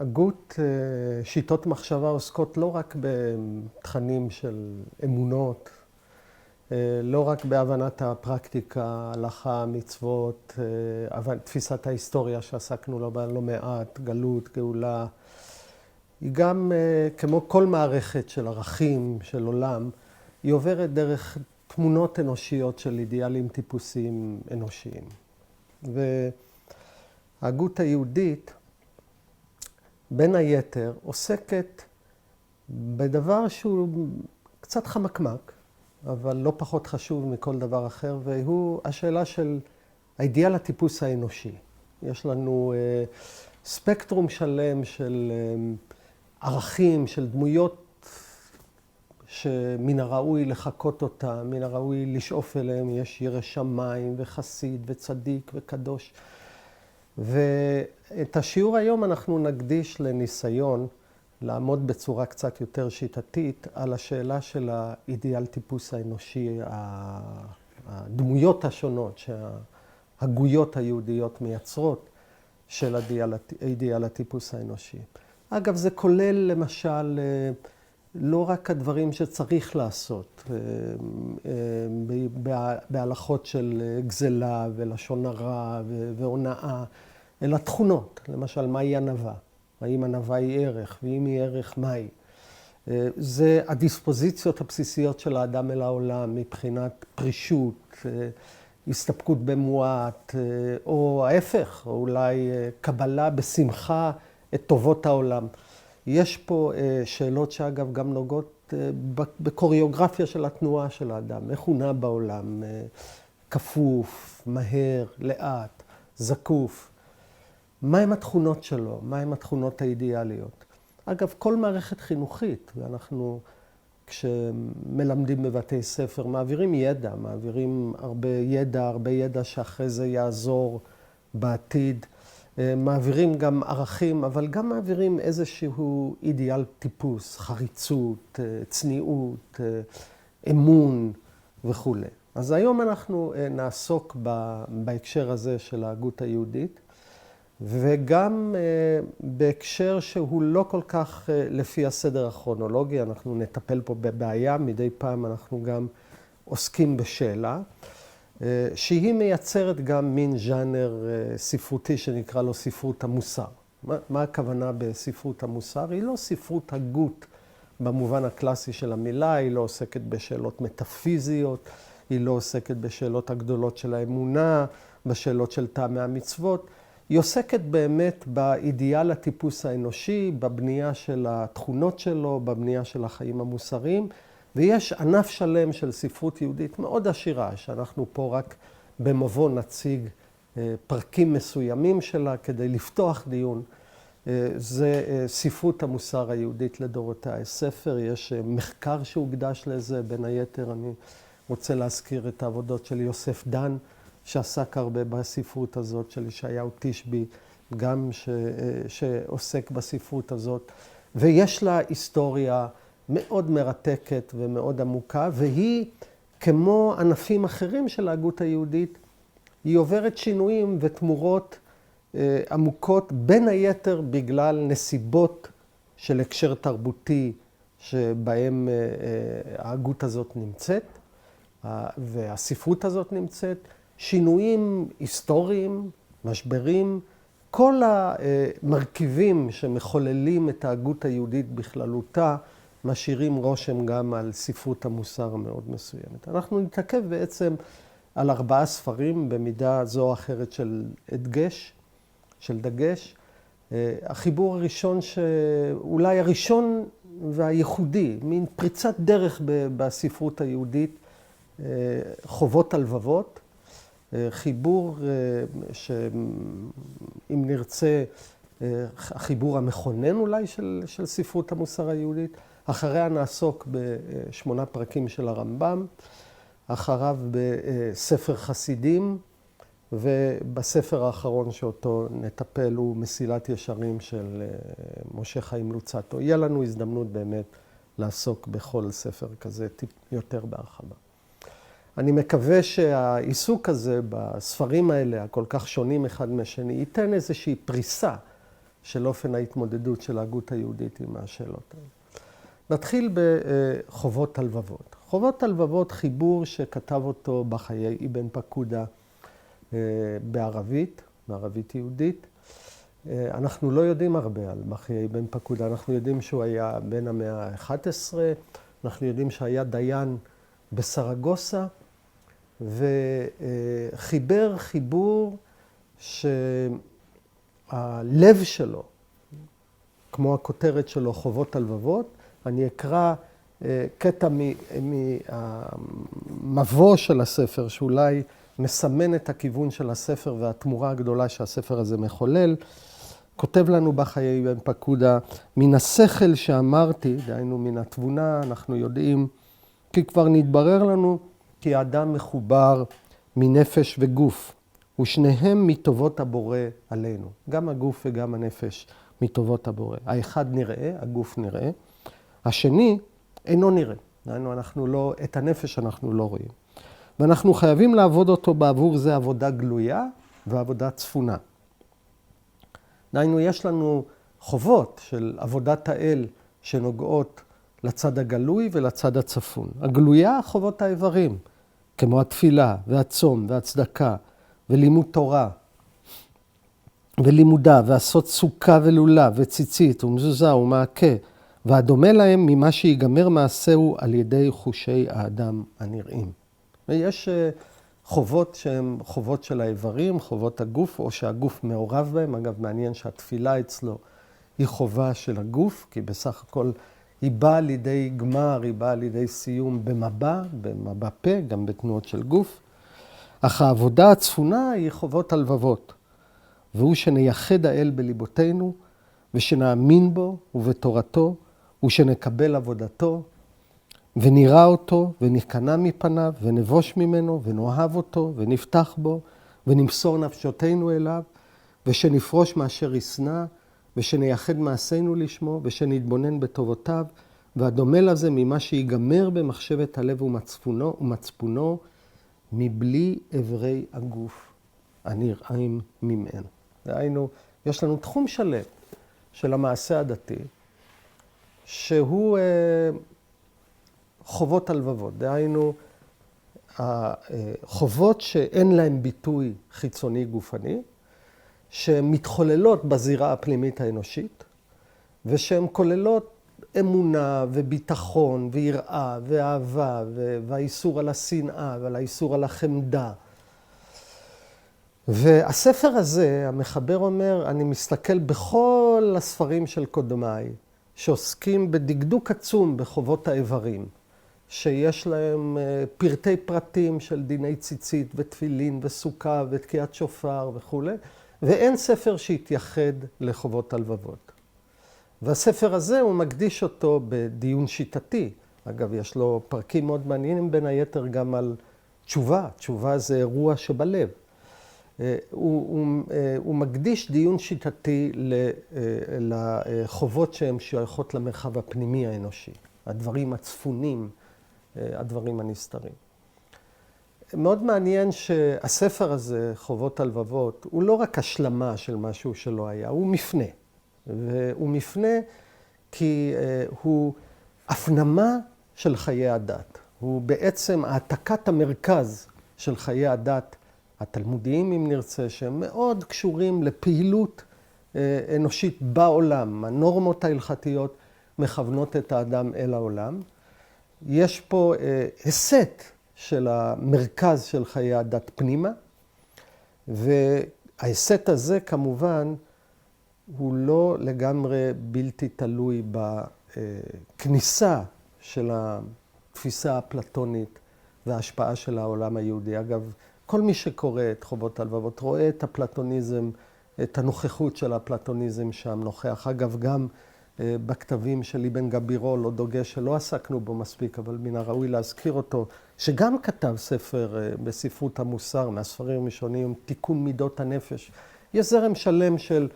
הגות, שיטות מחשבה עוסקות לא רק בתכנים של אמונות, לא רק בהבנת הפרקטיקה, הלכה, מצוות, תפיסת ההיסטוריה שעסקנו בה לא מעט, גלות, גאולה. היא גם, כמו כל מערכת של ערכים, של עולם, היא עוברת דרך תמונות אנושיות של אידיאלים טיפוסיים אנושיים. וההגות היהודית, בין היתר, עוסקת בדבר שהוא קצת חמקמק, אבל לא פחות חשוב מכל דבר אחר, והוא השאלה של האידיאל הטיפוס האנושי. יש לנו ספקטרום שלם של ערכים, של דמויות שמן הראוי לחקות אותם, מן הראוי לשאוף אליהם. יש ירא שמיים וחסיד וצדיק וקדוש. ואת השיעור היום אנחנו נקדיש לניסיון לעמוד בצורה קצת יותר שיטתית על השאלה של האידיאל טיפוס האנושי, הדמויות השונות שההגויות היהודיות מייצרות של האידיאל הטיפוס האנושי. אגב, זה כולל למשל לא רק הדברים שצריך לעשות בהלכות של גזלה ולשון הרע והונאה, אלא תכונות. למשל, מהי ענווה? האם ענווה היא ערך? ואם היא ערך, מהי? זה הדיספוזיציות הבסיסיות של האדם אל העולם מבחינת פרישות, הסתפקות במועט, או ההפך, או אולי קבלה בשמחה את טובות העולם. יש פה שאלות שאגב גם נוגעות בקוריאוגרפיה של התנועה של האדם. איך הוא נע בעולם? כפוף, מהר, לאט, זקוף. מהם התכונות שלו? מהם התכונות האידיאליות? אגב, כל מערכת חינוכית, ואנחנו כשמלמדים בבתי ספר, מעבירים ידע, מעבירים הרבה ידע שאחרי זה יעזור בעתיד. מעבירים גם ערכים, אבל גם מעבירים איזשהו אידיאל טיפוס, חריצות, צניעות, אמון וכו'. אז היום אנחנו נעסוק בהקשר הזה של ההגות היהודית, וגם בהקשר שהוא לא כל כך לפי הסדר הכרונולוגי. אנחנו נטפל פה בבעיה, מדי פעם אנחנו גם עוסקים בשאלה, שהיא מייצרת גם מין ז'אנר ספרותי שנקרא לו ספרות המוסר. מה הכוונה בספרות המוסר? היא לא ספרות הגות במובן הקלאסי של המילה, היא לא עוסקת בשאלות מטאפיזיות, היא לא עוסקת בשאלות הגדולות של האמונה, בשאלות של טעמי המצוות. היא עוסקת באמת באידיאל הטיפוס האנושי, בבנייה של התכונות שלו, בבנייה של החיים המוסריים, ויש ענף שלם של ספרות יהודית מאוד עשירה, שאנחנו פה רק במבוא נציג פרקים מסוימים שלה כדי לפתוח דיון. זה ספרות המוסר היהודית לדורותיה. ספר, יש מחקר שהוקדש לזה, בין היתר אני רוצה להזכיר את העבודות של יוסף דן, שעסק הרבה בספרות הזאת, של ישעיהו תשבי, גם שעוסק בספרות הזאת. ויש לה היסטוריה מאוד מרתקת ומאוד עמוקה, והיא, כמו ענפים אחרים של ההגות היהודית, היא עוברת שינויים ותמורות עמוקות, בין היתר בגלל נסיבות של הקשר תרבותי שבהם ההגות הזאת נמצאת, והספרות הזאת נמצאת, שינויים היסטוריים, משברים, כל המרכיבים שמחוללים את ההגות היהודית בכללותה, משאירים רושם גם על ספרות המוסר המאוד מסוימת. אנחנו נתעכב בעצם על 4 ספרים במידה זו או אחרת של הדגש, של דגש. החיבור הראשון, שאולי הראשון והייחודי, מין פריצת דרך בספרות היהודית, חובות הלבבות. חיבור שאם נרצה, החיבור המכונן אולי של ספרות המוסר היהודית. אחריה נעסוק ב8 פרקים של הרמב"ם, אחריו בספר חסידים, ובספר האחרון שאותו נטפל הוא מסילת ישרים של משה חיים לוצאטו. יהיה לנו הזדמנות באמת לעסוק בכל ספר כזה יותר בהרחבה. אני מקווה שהעיסוק הזה בספרים האלה, הכל כך שונים אחד מהשני, ייתן איזושהי פריסה של אופן ההתמודדות של ההגות היהודית עם השאלות האלה. נתחיל בחובות הלבבות. חובות הלבבות, חיבור שכתב אותו בחיי אבן פקודה בערבית יהודית. אנחנו לא יודעים הרבה על בחיי אבן פקודה, אנחנו יודעים שהוא היה בן המאה ה-11, אנחנו יודעים שהיה דיין בסרגוסה, וחיבר חיבור שהלב שלו, כמו הכותרת שלו, חובות הלבבות. אני אקרא קטע מהמבוא של הספר, שאולי מסמן את הכיוון של הספר והתמורה הגדולה שהספר הזה מחולל. כותב לנו בחיי אבן פקודה, מן השכל שאמרתי, דהיינו מן התבונה, אנחנו יודעים, כי כבר נתברר לנו כי האדם מחובר מנפש וגוף, ושניהם מטובות הבורא עלינו. גם הגוף וגם הנפש מטובות הבורא. האחד נראה, הגוף נראה, השני אינו נראה. דהיינו, את הנפש אנחנו לא רואים. ואנחנו חייבים לעבוד אותו בעבור זה עבודה גלויה ועבודה צפונה. דהיינו, יש לנו חובות של עבודת האל שנוגעות לצד הגלוי ולצד הצפון. הגלויה, חובות האיברים, כמו התפילה והצום והצדקה ולימוד תורה ולימודה ועשות סוכה ולולה וציצית ומזוזה ומעקה, והדומה להם ממה שיגמר מעשהו על ידי חושי האדם הנראים. ויש חובות שהן חובות של האיברים, חובות הגוף, או שהגוף מעורב בהם. אגב, מעניין שהתפילה אצלו היא חובה של הגוף, כי בסך הכל היא באה לידי גמר, היא באה לידי סיום במבע פה, גם בתנועות של גוף. אך העבודה הצפונה היא חובות הלבבות, והוא שנייחד האל בליבותינו, ושנאמין בו ובתורתו, ושנקבל עבודתו, ונראה אותו, ונכנע מפניו, ונבוש ממנו, ונאהב אותו, ונפתח בו, ונמסור נפשותינו אליו, ושנפרוש מאשר ישנא, ושנייחד מעשינו לשמו, ושנתבונן בטובותיו, והדומה לזה ממה שיגמר במחשבת הלב ומצפונו, מבלי אברי הגוף הנראים ממנו. דהיינו, יש לנו תחום שלם של המעשה הדתי, שהוא חובות הלבבות. דהיינו, חובות שאין להם ביטוי חיצוני גופני, שמתחוללות בזירה הפנימית האנושית, ושהן כוללות אמונה וביטחון ויראה ואהבה והאיסור על השנאה ועל האיסור על החמדה. והספר הזה, המחבר אומר, אני מסתכל בכל הספרים של קודמיי, שעוסקים בדקדוק עצום בחובות האיברים, שיש להם פרטי פרטים של דיני ציצית ותפילין וסוכה ותקיעת שופר וכו', ואין ספר שהתייחד לחובות הלבבות. והספר הזה הוא מקדיש אותו בדיון שיטתי. אגב, יש לו פרקים מאוד מעניינים, בין היתר גם על תשובה. תשובה זה אירוע שבלב. הוא מקדיש דיון שיטתי לחובות שהן שייכות למרחב הפנימי האנושי. הדברים הצפונים, הדברים הנסתרים. מאוד מעניין שהספר הזה, חובות הלבבות, הוא לא רק השלמה של משהו שלא היה, הוא מפנה. והוא מפנה כי הוא הפנמה של חיי הדת. הוא בעצם העתקת המרכז של חיי הדת התלמודיים, אם נרצה, שהם מאוד קשורים לפעילות אנושית בעולם. הנורמות ההלכתיות מכוונות את האדם אל העולם. יש פה הסט של המרכז של חיי הדת פנימה, וההסט הזה כמובן הוא לא לגמרי בלתי תלוי בכניסה של התפיסה הפלטונית וההשפעה של העולם היהודי. אגב, כל מי שקורא את חובות הלבבות רואה את הפלטוניזם, את הנוכחות של הפלטוניזם שם נוכח. אגב, גם בכתבים של אבן גבירול, או דוגש שלא עסקנו בו מספיק, אבל מן הראוי להזכיר אותו, שגם כתב ספר בספרות המוסר, מהספרים הראשונים, תיקון מידות הנפש. יש זרם שלם של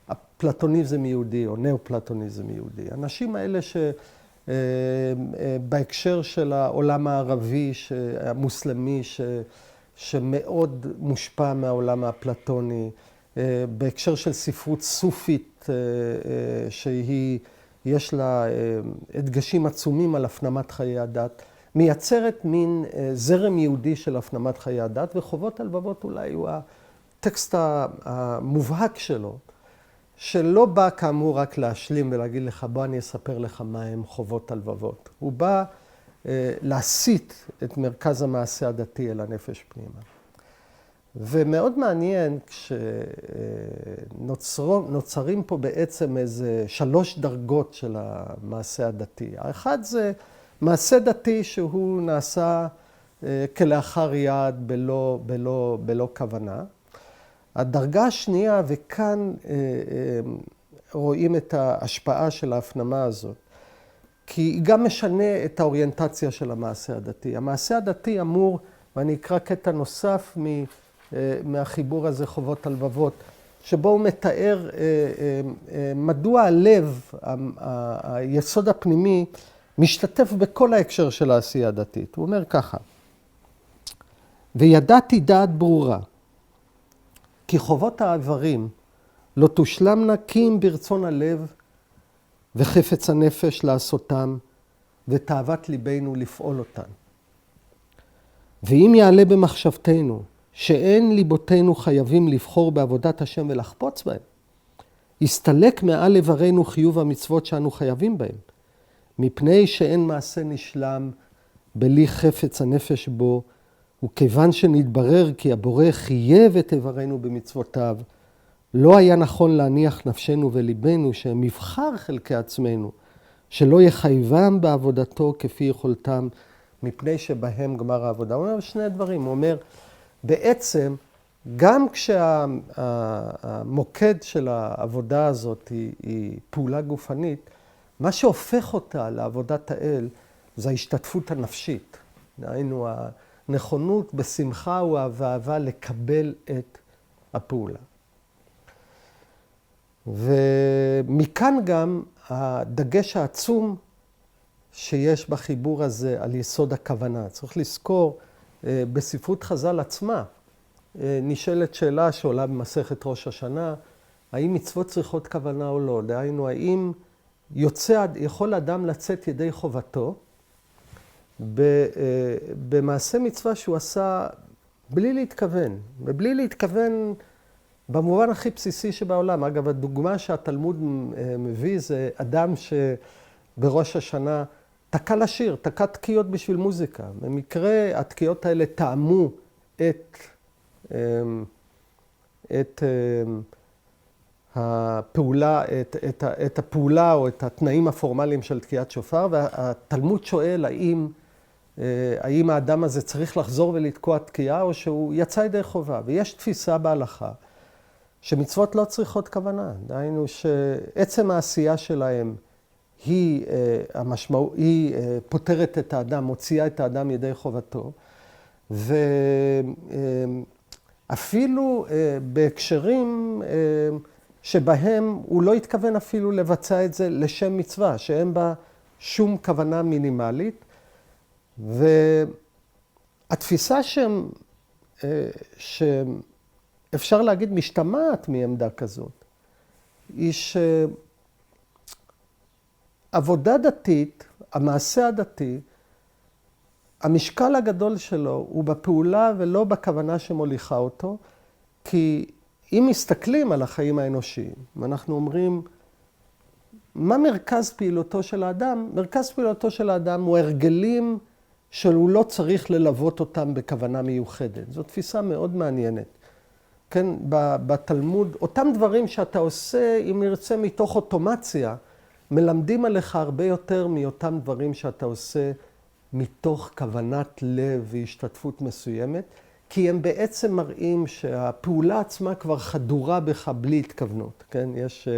הפלטוניזם יהודי, או נאו-פלטוניזם יהודי. האנשים האלה שבהקשר של העולם הערבי, המוסלמי, שמאוד מושפע מהעולם האפלטוני, בהקשר של ספרות סופית, יש לה הדגשים עצומים על הפנמת חיי הדת, מייצרת מין זרם יהודי של הפנמת חיי הדת, וחובות הלבבות אולי הוא הטקסט המובהק שלו, שלא בא כאמור רק להשלים ולהגיד לך, בוא אני אספר לך מה הם חובות הלבבות. הוא בא להסיט את מרכז המעשה הדתי אל הנפש פנימה. ומאוד מעניין כשנוצרים פה בעצם איזה 3 דרגות של המעשה הדתי. האחד זה מעשה דתי שהוא נעשה כלאחר יד בלא כוונה. הדרגה השנייה, וכאן רואים את ההשפעה של ההפנמה הזאת, כי היא גם משנה את האוריינטציה של המעשה הדתי. המעשה הדתי אמור, ואני אקרא קטע נוסף מהחיבור הזה, חובות הלבבות, שבו הוא מתאר מדוע הלב, היסוד הפנימי, משתתף בכל ההקשר של העשייה הדתית. הוא אומר ככה, וידעתי דעת ברורה, כי חובות האיברים לא תושלמנה כי אם ברצון הלב וחפץ הנפש לעשותם, ותאוות ליבנו לפעול אותן. ואם יעלה במחשבתנו, שאין ליבותינו חייבים לבחור בעבודת השם ולחפוץ בהם, יסתלק מעל איברנו חיוב המצוות שאנו חייבים בהם, מפני שאין מעשה נשלם בלי חפץ הנפש בו, וכיוון שנתברר כי הבורא חייב את איברנו במצוותיו, לא היה נכון להניח נפשנו וליבנו שהם מבחר חלקי עצמנו, שלא יחייבם בעבודתו כפי יכולתם, מפני שבהם גמר העבודה. הוא אומר 2 דברים. הוא אומר, בעצם, גם כשהמוקד של העבודה הזאת היא פעולה גופנית, מה שהופך אותה לעבודת האל, זה ההשתתפות הנפשית. דהיינו, הנכונות בשמחה ובאהבה לקבל את הפעולה. ומכאן גם הדגש העצום שיש בחיבור הזה על יסוד הכוונה. צריך לזכור, בספרות חז"ל עצמה, נשאלת שאלה שעולה במסכת ראש השנה, האם מצוות צריכות כוונה או לא? דהיינו, האם יכול אדם לצאת ידי חובתו במעשה מצווה שהוא עשה בלי להתכוון, ובלי להתכוון במובן הכי בסיסי שבעולם. אגב, הדוגמה שהתלמוד מביא זה אדם שבראש השנה תקע לשיר, תקע תקיעות בשביל מוזיקה. במקרה התקיעות האלה טעמו את הפעולה או את התנאים הפורמליים של תקיעת שופר, והתלמוד שואל האם האדם הזה צריך לחזור ולתקוע תקיעה או שהוא יצא ידי חובה. ויש תפיסה בהלכה שמצוות לא צריכות כוונה. דהיינו שעצם העשייה שלהם היא פותרת את האדם, מוציאה את האדם ידי חובתו. ואפילו בהקשרים שבהם הוא לא התכוון אפילו לבצע את זה לשם מצווה, שאין בה שום כוונה מינימלית. והתפיסה שאפשר להגיד משתמעת מעמדה כזאת, היא שעבודה דתית, המעשה הדתי, המשקל הגדול שלו הוא בפעולה ולא בכוונה שמוליכה אותו, כי אם מסתכלים על החיים האנושיים, ואנחנו אומרים, מה מרכז פעילותו של האדם? מרכז פעילותו של האדם הוא הרגלים שהוא לא צריך ללוות אותם בכוונה מיוחדת. זו תפיסה מאוד מעניינת. כן, בתלמוד, אותם דברים שאתה עושה, אם נרצה מתוך אוטומציה, מלמדים עליך הרבה יותר מאותם דברים שאתה עושה מתוך כוונת לב והשתתפות מסוימת, כי הם בעצם מראים שהפעולה עצמה כבר חדורה בך בלי התכוונות. כן, יש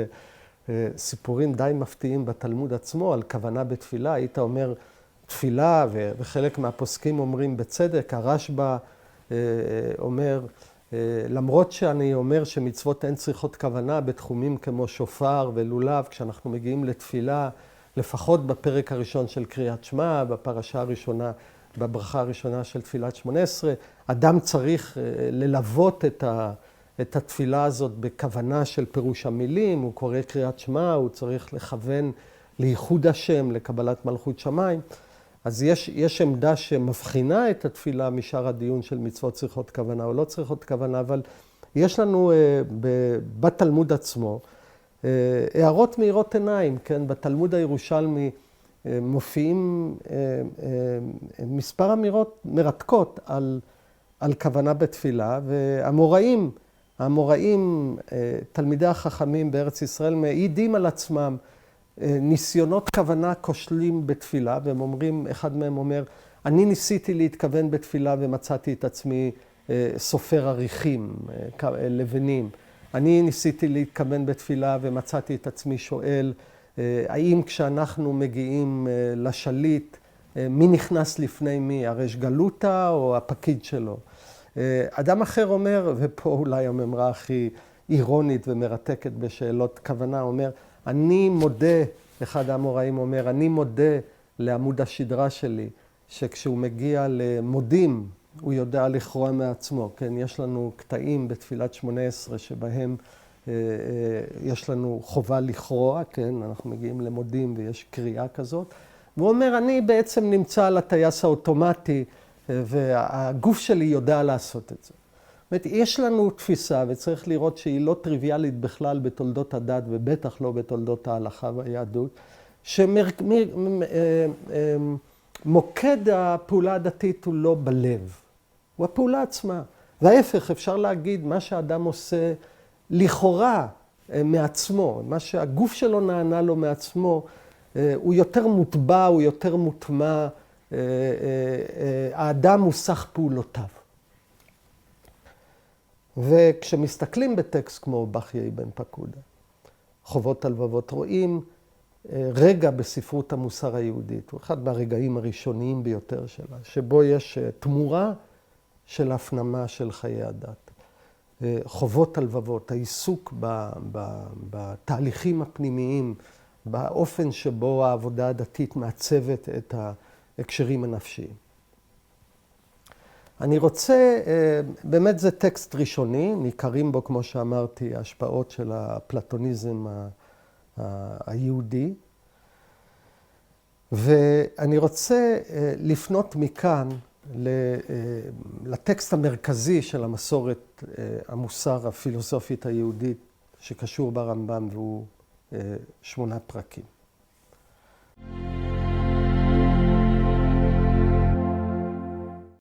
סיפורים די מפתיעים בתלמוד עצמו על כוונה בתפילה. היית אומר תפילה, וחלק מהפוסקים אומרים בצדק, הרשב"א אומר, למרות שאני אומר שמצוות אין צריכות כוונה בתחומים כמו שופר ולולב, כשאנחנו מגיעים לתפילה, לפחות בפרק הראשון של קריאת שמע, בפרשה הראשונה, בברכה הראשונה של תפילת 18, אדם צריך ללוות את התפילה הזאת בכוונה של פירוש המילים, הוא קורא קריאת שמע, הוא צריך לכוון לייחוד השם, לקבלת מלכות שמיים. אז יש עמדה שמבחינה את התפילה משאר הדיון של מצוות צריכות כוונה או לא צריכות כוונה, אבל יש לנו בתלמוד עצמו הערות מאירות עיניים, כן? בתלמוד הירושלמי מופיעים מספר אמירות מרתקות על כוונה בתפילה, והאמוראים, תלמידי החכמים בארץ ישראל, מעידים על עצמם ניסיונות כוונה כושלים בתפילה, והם אומרים, אחד מהם אומר, אני ניסיתי להתכוון בתפילה ומצאתי את עצמי סופר עריכים, לבנים. אני ניסיתי להתכוון בתפילה ומצאתי את עצמי שואל, האם כשאנחנו מגיעים לשליט, מי נכנס לפני מי, הרש גלותא או הפקיד שלו? אדם אחר אומר, ופה אולי המאמרה הכי אירונית ומרתקת בשאלות כוונה, אומר, אני מודה, אחד האמוראים אומר, אני מודה לעמוד השדרה שלי, שכשהוא מגיע למודים, הוא יודע לכרוע מעצמו. כן, יש לנו קטעים בתפילת 18 שבהם יש לנו חובה לכרוע, כן, אנחנו מגיעים למודים ויש קריאה כזאת. והוא אומר, אני בעצם נמצא על הטייס האוטומטי, והגוף שלי יודע לעשות את זה. זאת אומרת, יש לנו תפיסה, וצריך לראות שהיא לא טריוויאלית בכלל בתולדות הדת, ובטח לא בתולדות ההלכה והיהדות, שמוקד הפעולה הדתית הוא לא בלב, הוא הפעולה עצמה. וההפך, אפשר להגיד, מה שהאדם עושה לכאורה מעצמו, מה שהגוף שלו נענה לו מעצמו, הוא יותר מוטבע, הוא יותר מוטמע, האדם הוא סך פעולותיו. וכשמסתכלים בטקסט כמו בחיי בן פקודה, חובות הלבבות, רואים רגע בספרות המוסר היהודית, הוא אחד מהרגעים הראשוניים ביותר שלה, שבו יש תמורה של הפנמה של חיי הדת. חובות הלבבות, העיסוק בתהליכים הפנימיים, באופן שבו העבודה הדתית מעצבת את ההקשרים הנפשיים. אני רוצה, באמת זה טקסט ראשוני, ניכרים בו, כמו שאמרתי, ההשפעות של הפלטוניזם היהודי. ואני רוצה לפנות מכאן לטקסט המרכזי של המסורת המוסר הפילוסופית היהודית שקשור ברמב"ם, והוא 8 פרקים.